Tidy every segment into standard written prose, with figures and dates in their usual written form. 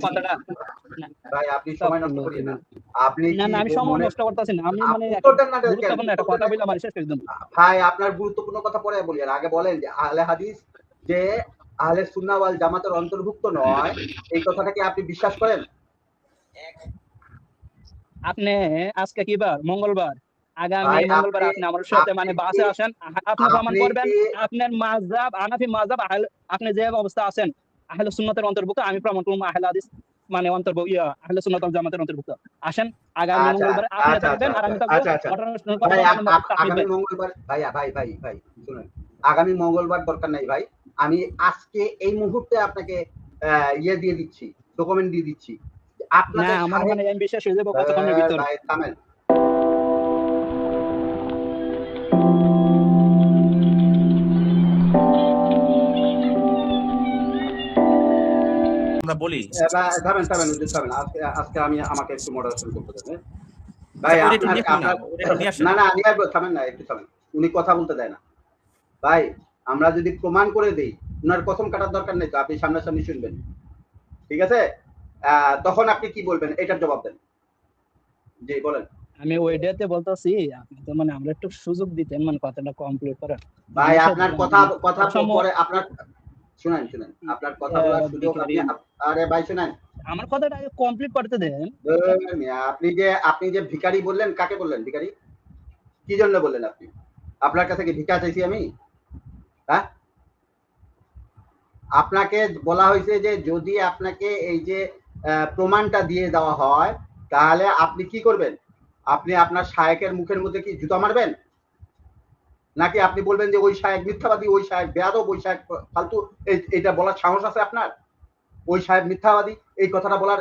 কথাটা ভাই আপনি সময় নষ্ট করিয়েন না। আপনি না কি না আমি সময় মনে নষ্ট করতেছি না। আমি মানে উত্তর দেন না কেন? গুরুত্বপূর্ণ একটা কথা বলে আমার শেষ করে দেব। ভাই আপনার গুরুত্বপূর্ণ কথা পরে বলিয়েন। আগে বলেন যে আহলে হাদিস যে আহলে সুন্নাহ ওয়াল জামাতের অন্তর্ভুক্ত নয়, এই কথাটা কি আপনি বিশ্বাস করেন? আপনি আজকে কি বার? মঙ্গলবার। আগামী ভাই মঙ্গলবার আপনি আমার সাথে মানে আপনি বাসে কি আসেন। আপনি প্রমাণ আপনি করবেন কি আপনার মাযহাব হানাফি মাযহাব আপনি যে অবস্থা আছেন আহলে সুন্নাতের অন্তর্ভুক্ত, আমি প্রমাণ করব আহলে হাদিস মানে আহলে সুন্নাত ওয়াল জামাতের অন্তর্ভুক্ত। আসেন আগামী আচ্ছা, মঙ্গলবার আপনি আচ্ছা, আচ্ছা, থাকবেন আর আচ্ছা, আমি থাকবো। আচ্ছা, আচ্ছা। ঘটনার ভাই কথা বলেন তাকলিফ আগামী ভাই। মঙ্গলবার ভাই শুনুন। আগামী মঙ্গলবার দরকার নাই ভাই। আমি আজকে এই মুহূর্তে আপনাকে ইয়ে দিয়ে দিচ্ছি, ডকুমেন্ট দিয়ে দিচ্ছি। না আপনাদের আমার সাহেব মানে আমি বিশ্বাস হয়ে যাবো কতক্ষণের ভিতর। ভাই থামেন। আমরা বলি থামেন হুজুর থামেন। আজকে আমাকে একটু মডারেশন করতে দেন। হ্যাঁ? ভাই আচ্ছা, ওটা একটু আপনার নিয়ে আসুন না, আপনার ওটা একটু নিয়ে আসেন। না নিয়ে আসবো, থামেন না একটু থামেন। উনি কথা বলতে দেয় না। ভাই আমরা যদি প্রমাণ করে দেই, উনার কসম কাটার দরকার নেই তো, আপনি সামনাসামনি শুনবেন। ঠিক আছে? তখন আপনি কি বলবেন এটার জবাব দেন। জি বলেন। আমি ওইটাতে বলতেছি আপনি তো মানে আমরা একটু সুযোগ দিতেন মানে কথাটা কমপ্লিট করার। ভাই আপনার কথা পরে অসময় আপনার শুনেন। আপনার কথা বলার সুযোগ আপনি আরে ভাই শুনেন। আমার কথাটা আগে কমপ্লিট করতে দেন। আপনি যে ভিখারি বললেন, কাকে বললেন ভিখারি? কি জন্য বললেন আপনি? আপনার কাছে কি ভিক্ষা চাইছি আমি? হ্যাঁ? আপনাকে বলা হয়েছে যে যদি আপনাকে এই যে প্রমাণটা দিয়ে দেওয়া হয় তাহলে আপনি কি করবেন? আপনি আপনার শায়েকের মুখের মধ্যে কি জুতা মারবেন? নাকি আপনি বলবেন যে ওই শায়েক মিথ্যাবাদী, ওই শায়েক বেয়াদব, ওই শায়েক ফালতু, এটা বলার সাহস আছে আপনার? ওই সাহেব মিথ্যাবাদী এই কথাটা বলার,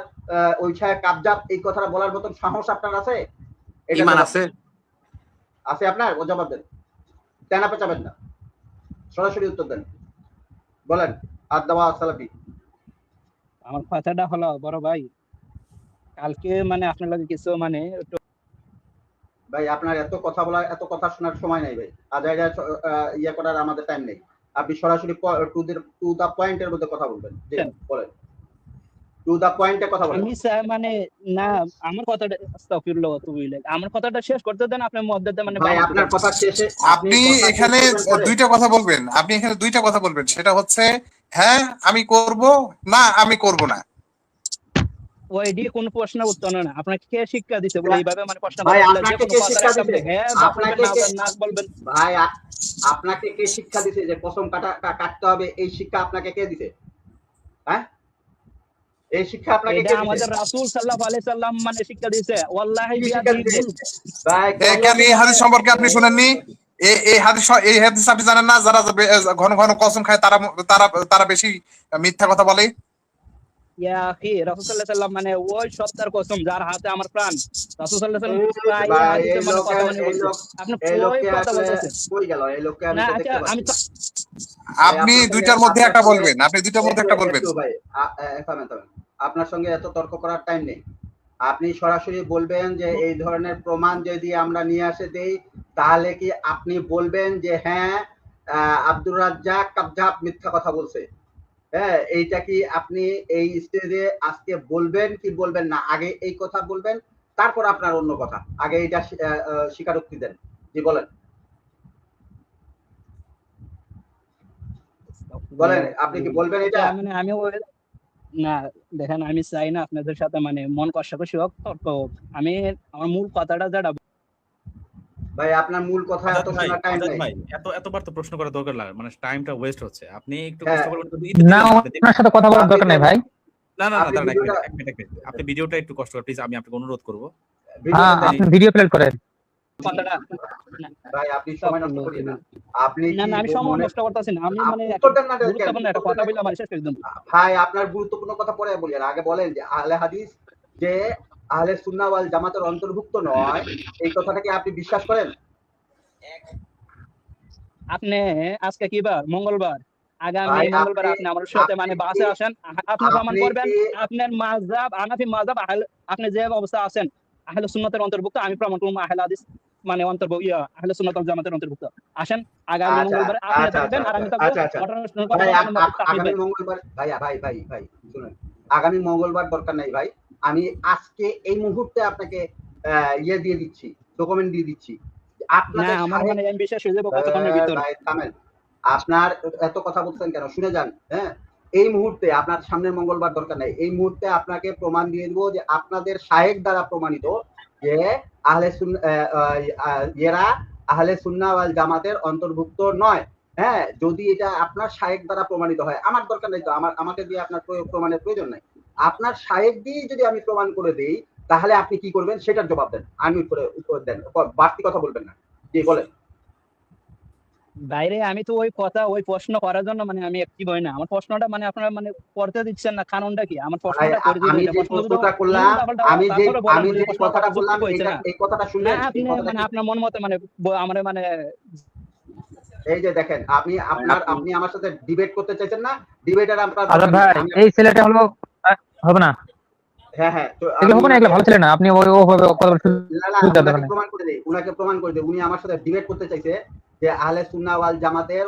ওই সাহেব কাবজাব এই কথাটা বলার মতন সাহস আপনার আছে? ঈমান আছে? আছে আপনার? ও জবাব দেন। তেনা পেঁচাবেন না, সরাসরি উত্তর দেন। বলেন। আদ-দাওয়া সালাফি। আমার কথাটা হলো বড় ভাই, কালকে মানে আপনার লাগে কিছু মানে ভাই আপনার এত কথা বলার, এত কথা শোনার সময় নাই ভাই। আজাইরা ইয়ে করার আমাদের টাইম নেই। আপনি সরাসরি টু দা পয়েন্টের মধ্যে কথা বলবেন। জি বলেন। টু দা পয়েন্টে কথা বলেন। আমি মানে না আমার কথাটা আস্তাগফিরুল্লাহ ওয়া আতুবু ইলাইহি। আমার কথাটা শেষ করতে দেন, আপনি মধ্যে মানে ভাই আপনার কথা শেষে আপনি এখানে দুইটা কথা বলবেন। আপনি এখানে দুইটা কথা বলবেন। সেটা হচ্ছে হ্যাঁ আমি করব, না আমি করব না। ওই দিয়ে কোন প্রশ্নের উত্তর না। আপনাকে কে শিক্ষা দিছে বলে এইভাবে মানে প্রশ্ন ভাই করা বলে আপনাকে যে কোনো কে কথার শিক্ষা একটা দিছে? হ্যাঁ আপনাকে বলবেন না বলবেন। ভাই আপনাকে কে শিক্ষা দিছে যে কসম কাটতে হবে? এই শিক্ষা আপনাকে কে দিছে? হ্যাঁ? এই শিক্ষা আপনাকে এটা কে দিছে? আমাদের রাসূল সাল্লাল্লাহু আলাইহি সাল্লাম মানে শিক্ষা দিয়েছে। ওয়াল্লাহি কি শিক্ষা দিছে? ভাই কেন এই হাদিস সম্পর্কে আপনি শুনেননি? এই হাদিস আপনি জানেন না? যারা ঘন ঘন কসম খায় তারা তারা তারা বেশি মিথ্যা কথা বলে। ইয়া আখি রাসূল সাল্লাল্লাহু আলাইহি সাল্লাম মানে ওই সত্তার কসম যার হাতে আমার প্রাণ। রাসূল সাল্লাল্লাহু আলাইহি সাল্লাম প্রায় ভাই হাদিসে এই মানে কথা লোকের মানে এই বলছে। লোক আপনি এই ওই লোককে কথা আসলে বলতেছেন। কই গেল? এই লোককে আমি না তো আচ্ছা দেখতে আমি পাচ্ছি। আপনি দুইটার মধ্যে একটা বলবেন। আপনি দুইটার মধ্যে একটা বলবেন। ভাই থামেন। আপনার সঙ্গে এত তর্ক করার টাইম নেই। আপনি সরাসরি বলবেন যে এই ধরনের প্রমাণ যদি আমরা নিয়ে আসে দেই তাহলে কি আপনি বলবেন যে হ্যাঁ আব্দুর রাজ্জাক কাবজাব মিথ্যা কথা বলছে? হ্যাঁ, এইটা কি আপনি এই স্টেজে আজকে বলবেন কি বলবেন না? আগে এই কথা বলবেন, তারপর আপনার অন্য কথা। আগে এটা স্বীকারোক্তি দেন। জি বলেন। বলেন আপনি কি বলবেন এটা? মানে আমি না দেখেন আমি চাই না আপনাদের সাথে মানে মন কষাকষি হোক, তর্ক হোক। আমি আমার মূল কথাটা যেটা ভাই আপনার মূল কথা এত শোনার টাইম নাই। ভাই এতবার তো প্রশ্ন করার দরকার লাগে, মানে টাইমটা ওয়েস্ট হচ্ছে। আপনি একটু হ্যাঁ। কষ্ট করবেন। না আপনার সাথে কথা বলার দরকার নাই ভাই। না দাঁড়ান এক মিনিট। আপনি ভিডিওটা একটু কষ্ট করে প্লিজ, আমি আপনাকে অনুরোধ করব। হ্যাঁ আপনি ভিডিও প্লে করেন। কথাটা ভাই আপনি সময় নষ্ট করিয়েন না। আপনি না কি আমি সময় নষ্ট করতেছি না। আমি মানে উত্তর দেন না কেন? গুরুত্বপূর্ণ একটা কথা বলে আমার শেষ করে দেব। ভাই আপনার গুরুত্বপূর্ণ কথা পরে বলিয়েন। আগে বলেন যে আহলে হাদিস যে আহলে সুন্নাহ ওয়াল জামাতের অন্তর্ভুক্ত নয়, এই কথাটা কি আপনি বিশ্বাস করেন? আপনি আজকে কি বার? মঙ্গলবার। আগামী মঙ্গলবার আপনি আমার সাথে মানে বাসে আসেন। আপনি প্রমাণ করবেন আপনার মাযহাব হানাফি মাযহাব আপনি যে অবস্থা আছেন আহলে সুন্নাতের অন্তর্ভুক্ত, আমি প্রমাণ করব আহলে হাদিস মানে আহলে সুন্নাত ওয়াল জামাতের অন্তর্ভুক্ত। আসেন আগামী মঙ্গলবার আপনি থাকবেন আর আমি থাকবো। ঘটনার কথা বলেন তাকলিফ আগামী ভাই। মঙ্গলবার ভাই শুনুন। আগামী মঙ্গলবার দরকার নাই ভাই, আমি আজকে এই মুহূর্তে আপনাকে ইয়ে দিয়ে দিচ্ছি, ডকুমেন্ট দিয়ে দিচ্ছি। না আপনাদের আমার মানে আমি বিশ্বাস হয়ে যাবো কতক্ষণের ভিতর। ভাই থামেন, আপনার এত কথা বলছেন কেন, শুনে যান। হ্যাঁ, এই মুহূর্তে আপনার সামনের মঙ্গলবার দরকার নাই, এই মুহূর্তে আপনাকে প্রমাণ দিয়ে দিব যে আপনাদের শায়েখ দ্বারা প্রমাণিত যে এরা আহলে সুন্নাহ ওয়াল জামাতের অন্তর্ভুক্ত নয়। হ্যাঁ, যদি এটা আপনার শায়েখ দ্বারা প্রমাণিত হয়, আমার দরকার নাই তো, আমাকে দিয়ে আপনার প্রমাণের প্রয়োজন নাই। আপনার শায়েখ দিয়ে যদি আমি প্রমাণ করে দেই, তাহলে আপনি কি করবেন সেটার জবাব দেন, আনমিউট করে উত্তর দেন, বাড়তি কথা বলবেন না। জি বলেন। বাইরে আমি তো ওই কথা ওই প্রশ্ন করার জন্য মানে আমি অ্যাক্টিভ হই না। আমার প্রশ্নটা মানে আপনারা মানে করতে দিচ্ছেন না, কারণটা কি? আমার প্রশ্নটা করে দিবেন। আমি যে প্রশ্নটা করলাম, আমি যে কথাটা বললাম, এই কথাটা শুনলেন? আপনি মানে আপনার মন মতে মানে আমরা মানে এই যে দেখেন, আপনি আমার সাথে ডিবেট করতে চাইছেন না, ডিবেটার আপনার আচ্ছা ভাই, এই ছেলেটা হলো হবে না। হ্যাঁ হ্যাঁ, তো এগুলো হবে না, এগুলো ভালো ছেলে না। আপনি প্রমাণ করে দেই, উনাকে প্রমাণ করে দেই। উনি আমার সাথে ডিবেট করতে চাইছে যে আহলে সুন্নাহ ওয়াল জামাতের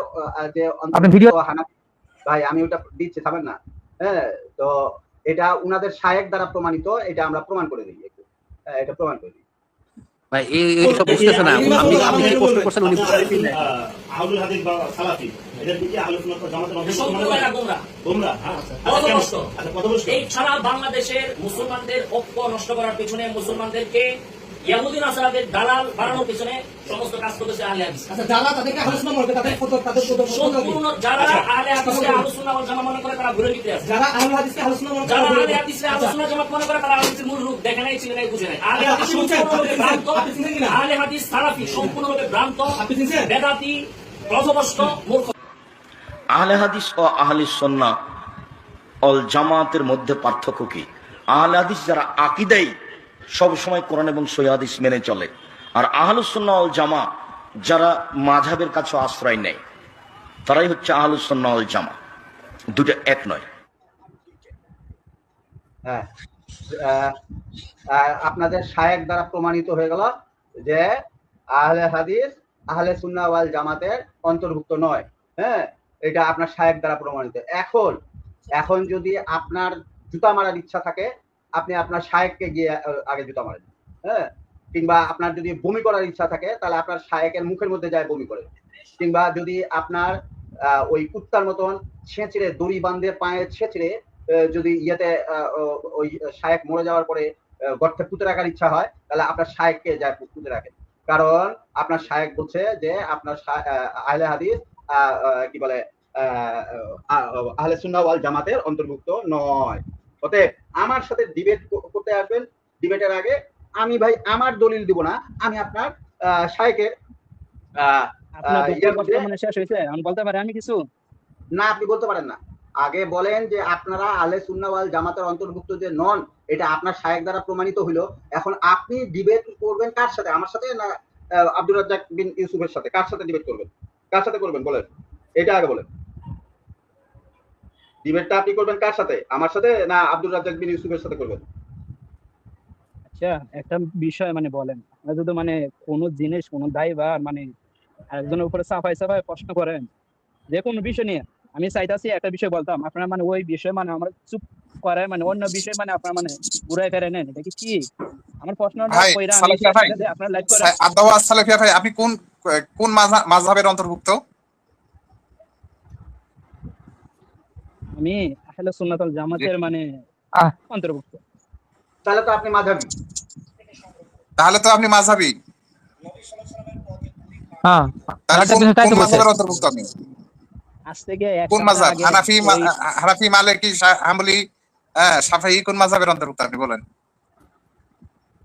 যে আপনি ভিডিও হানাফি। ভাই আমি ওটা দিচ্ছি, থামেন না। হ্যাঁ, তো এটা উনাদের শায়েখ দ্বারা প্রমাণিত, এটা আমরা প্রমাণ করে দিই একটু। এটা প্রমাণ করে দিই ভাই। এই সব বুঝতেছ না, আপনি কি প্রশ্ন করছেন উনি আহলুল হাদিস বা সালাফি এদের দিকে আহলুস সুন্নাহ ওয়াল জামাতের তোমরা এই সারা বাংলাদেশের মুসলমানদের ঐক্য নষ্ট করার পিছনে, মুসলমানদেরকে ইহুদি নাসারাদের দালাল বানানোর পিছনে সমস্ত কাজ করতেছে আহলে হাদিস। আচ্ছা, যারা তাদেরকে আহলুস সুন্নাহ মনে করে, তাদের সম্পূর্ণ যারা আহলে হাদিসকে আহলুস সুন্নাহ ওয়াল জামাত মনে করে তারা ভুলে গিয়ে আছে। যারা আহলুল হাদিসকে আহলুস সুন্নাহ মনে করে, যারা আহলে হাদিসকে আহলুস সুন্নাহ জামাত মনে করে তারা হাদিসের মূল রূপ দেখে নাই, ছিল নাই, বুঝে নাই। আহলে হাদিস সম্পূর্ণরূপে ভ্রান্ত, আহলে হাদিস সালাফি সম্পূর্ণরূপে ভ্রান্ত, বেদাতি, পথভ্রষ্ট, মূর্খ। আহলে হাদিস ও আহলে সুন্নাহ ওয়াল জামাতের মধ্যে পার্থক্য কি? আহলে হাদিস যারা আকীদায় সব সময় কোরআন এবং সহিহ হাদিস মেনে চলে, আর আহলুস সুন্নাহ ওয়াল জামা যারা মাযহাবের কাছে আশ্রয় নেয়, তারাই হচ্ছে আহলুস সুন্নাহ ওয়াল জামা। দুটো এক নয়। হ্যাঁ, আপনাদের শায়েখ দ্বারা প্রমাণিত হয়ে গেল যে আহলে হাদিস আহলে সুন্নাহ ওয়াল জামাতের অন্তর্ভুক্ত নয়। হ্যাঁ, এটা আপনার শায়েখ দ্বারা প্রমাণিত। এখন যদি আপনার জুতা মারার ইচ্ছা থাকে, আপনি আপনার শায়েখকে গিয়ে আগে জুতা মারেন। হ্যাঁ, কিংবা আপনার যদি বমি করার ইচ্ছা থাকে, তাহলে আপনার শায়েখের মুখের মধ্যে যায় বমি করে। কিংবা যদি আপনার ওই কুত্তার মতন ছেঁচড়ে দড়ি বাঁধে পায়ে ছেঁচড়ে যদি ইয়েতে ওই শায়েখ মরে যাওয়ার পরে গর্তে পুঁতে রাখার ইচ্ছা হয়, তাহলে আপনার শায়েখকে যায় পুঁতে রাখেন। কারণ আপনার শায়েখ বলছে যে আপনার আহলে হাদিস কি বলে আহলে সুন্নাহ ওয়াল জামাতের অন্তর্ভুক্ত নয়। অতএব আমার সাথে ডিবেট করতে আসবেন, ডিবেটের আগে আমি ভাই আমার দলিল দিব না, আমি আপনার শায়েখের শেষ হয়েছে আমি বলতে পারি আমি কিছু না, আপনি বলতে পারেন না। আগে বলেন যে আপনারা আহলে সুন্নাহ ওয়াল জামাতের অন্তর্ভুক্ত যে নন, এটা আপনার শায়েখ দ্বারা প্রমাণিত হইলো। এখন আপনি ডিবেট করবেন কার সাথে? আমার সাথে না আব্দুর রাজ্জাক বিন ইউসুফের সাথে? কার সাথে ডিবেট করবেন? কার সাথে করবেন বলেন, এটা আগে বলেন। ডিবেটটা আপনি করবেন কার সাথে? আমার সাথে না আব্দুর রাজ্জাক বিন ইউসুফের সাথে করবেন? আচ্ছা, একটা বিষয় মানে বলেন, যদি মানে কোনো জিনিস কোনো দায় বা মানে একজনের উপরে সাফাই প্রশ্ন করেন যে কোনো বিষয় নিয়ে, আমি চাইতাছি একটা বিষয় বলতাম, আপনারা মানে ওই বিষয় মানে আমরা চুপ করে মানে অন্য বিষয় মানে আপনারা মানে ঘুরাই ফেরে নেন। এটা কি আমার প্রশ্নটা কইরা আমি আপনারা লাইক করেন। আদাওয়াস সালাফিয়া ভাই, আপনি কোন মাযহাবের অন্তর্ভুক্ত? আমি আহলে সুন্নাত ওয়াল জামাতের মানে অন্তর্ভুক্ত। তাহলে তো আপনি মাযহাবী। হ্যাঁ, কোন মাযহাবের অন্তর্ভুক্ত আপনি? আজ থেকে কোন মাযহাব? হানাফি, মালিকি, হাম্বলি, শাফিঈ, কোন মাযহাবের অন্তর্ভুক্ত আপনি বলেন?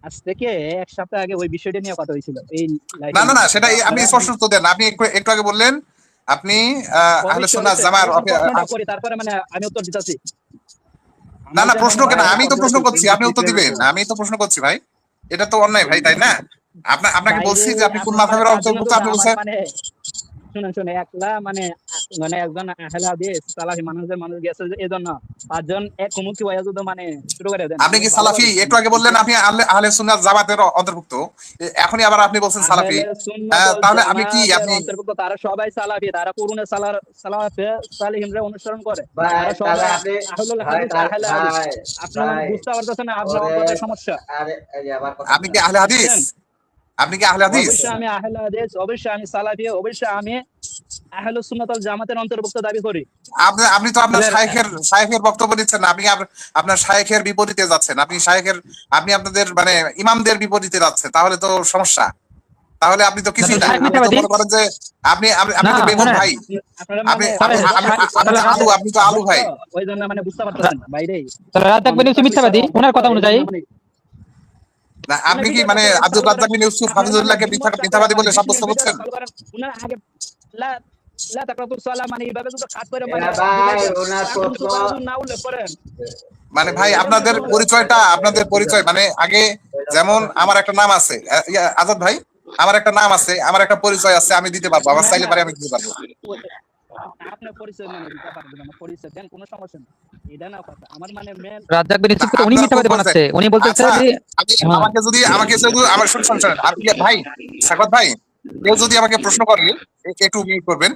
আজ থেকে এক সপ্তাহ আগে ওই বিষয়টা নিয়ে কথা হয়েছিল। এই না, সেটা আপনি স্পষ্ট উত্তর দেন। আপনি একটু আগে বললেন আপনি আহলে সুন্নাহ জামার। তারপরে মানে আমি উত্তর দিতেছি। না, প্রশ্ন কেন? আমি তো প্রশ্ন করছি, আপনি উত্তর দিবেন। আমি তো প্রশ্ন করছি ভাই, এটা তো অন্যায় ভাই, তাই না? আপনাকে বলছি যে আপনি কোন মাযহাবের অন্তর্ভুক্ত, আপনি বলছেন শুনে একলা মানে একজন আহলে হাদিস সালাফি মানুষ গেছে যে এজন্য পাঁচজন এক মুখী হয়ে যদি মানে শুরু করে দেন আপনি কি সালাফি? একটু আগে বললেন আপনি আহলে সুন্নাত জামাতের অন্তর্ভুক্ত, এখনই আবার আপনি বলছেন সালাফি। আহলে সুন্নাত ওয়াল তাহলে আপনি কি জামাতের আপনি অন্তর্ভুক্ত, তারা সবাই সালাফি, তারা পুরনো সালাফে সালিহিনরা অনুসরণ করে, ভাই তারা সবাই তাহলে আপনি আহলুল ভাই হাদিস আহলে হাদিস। আপনি ভাই বুঝতে পারতেছেন না আপনার ওরে, অন্তরের সমস্যা। আরে এই যে আবার কথা আপনি কি আহলে হাদিস? আপনি কি আহলে হাদিস? অবশ্যই আমি আহলে হাদিস, অবশ্যই আমি সালাফি, অবশ্যই আমি আহলুস সুন্নাত ওয়াল জামাতের অন্তর্ভুক্ত দাবি করি। আপনি তো আপনার শায়েখের বক্তব্য দিচ্ছেন না, আপনি আপনার শায়েখের বিপরীতে যাচ্ছেন। আপনি আপনাদের মানে ইমামদের বিপরীতে যাচ্ছেন, তাহলে তো সমস্যা। তাহলে আপনি তো কিছুই না, আপনি তো মনে করেন যে আপনি তো বেগুন ভাই, আপনারা আপনি মানে আপনি তো আলু ভাই। ওই জন্য মানে বুঝতে পারতেছেন না বাইরে। তাহলে রাজ্জাক বিন ইউসুফ মিথ্যাবাদী ওনার কথা অনুযায়ী। না আপনি কি মানে আব্দুল রাজ্জাক বিন ইউসুফ হাফিজুল্লাহকে মিথ্যাবাদী বলে সাব্যস্ত করছেন? উনার আগে লা তাকরাতু সালাম মানে এইভাবে যদি কাট করে মানে ভাই ওনার প্রশ্ন না উল্লেখ করেন। মানে ভাই আপনাদের পরিচয় মানে আগে যেমন আমার একটা নাম আছে, আজাদ ভাই, আমার একটা নাম আছে, আমার একটা পরিচয় আছে, আমি দিতে পারবো, আমার চাইলে পারে আমি দিতে পারবো। আপনার পরিচয় মানে দিতে পারবেন না, পরিচয় দেন, কোনো সমস্যা নেই, এটা না কথা। আমার মানে মেন রাজ্জাক বিন ইউসুফকে তো উনি মিথ্যাবাদী বানাচ্ছে, উনি বলতেছে আচ্ছা, যে আমাকে যদি আমার শুনুন ভাই সাকত ভাই, কেউ যদি আমাকে প্রশ্ন করে, একটু মিউট করবেন,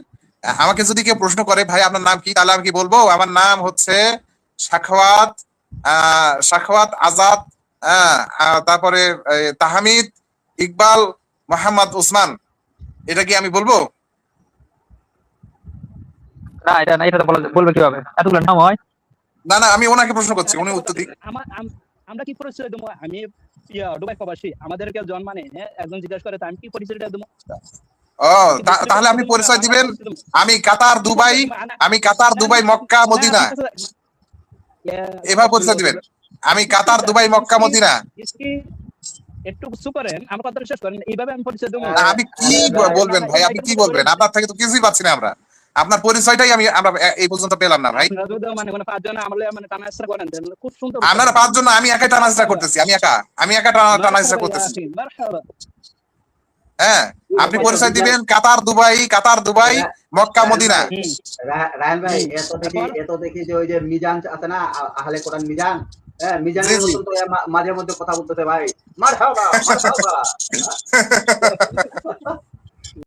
আমাকে যদি কেউ প্রশ্ন করে ভাই আপনার নাম কি, তাহলে আমি কি বলবো আমার নাম হচ্ছে সাখাওয়াত আজাদ, তারপরে তাহমিদ ইকবাল মোহাম্মদ উসমান, এটা কি আমি বলবো? না এটা তো বলবে কিভাবে, এতগুলো নাম হয়? না আমি ওনাকে প্রশ্ন করছি, উনি উত্তর দিক। আমরা কি পরিচয় দেবো? আমি দুবাই প্রবাসী, আমাদেরকে জন্মানে একজন জিজ্ঞাসা করে আমি কি পরিচয়টা দেবো? তাহলে আপনি পরিচয় দিবেন আমি কাতার দুবাই মক্কা মদিনা, এভাবে পরিচয় দিবেন। আমি কাতার দুবাই মক্কা মদিনা, একটু কিছু করেন, আমার কথাটা শেষ করেন, এইভাবে আমি পরিচয় দেবো? আমি কি বলবেন ভাই, আপনি কি বলবেন? আপনার থেকে তো কিছুই পাচ্ছি না আমরা, আপনার পরিচয়টাই আমরা এই পর্যন্ত পেলাম না ভাই। আপনারা পাঁচজন, আমি একাই টানাচড়া করতেছি, আমি একা টানাচড়া করতেছি। হ্যাঁ, আপনি পরিচয় দিবেন Qatar Dubai Mecca Medina. Raihan ভাই এত দেখি যে ওই যে মিজান আছে না, আহলে কোরআন মিজান, হ্যাঁ মিজানের মতন তো মাঝে মধ্যে কথা বলতেছে ভাই, মারহাবা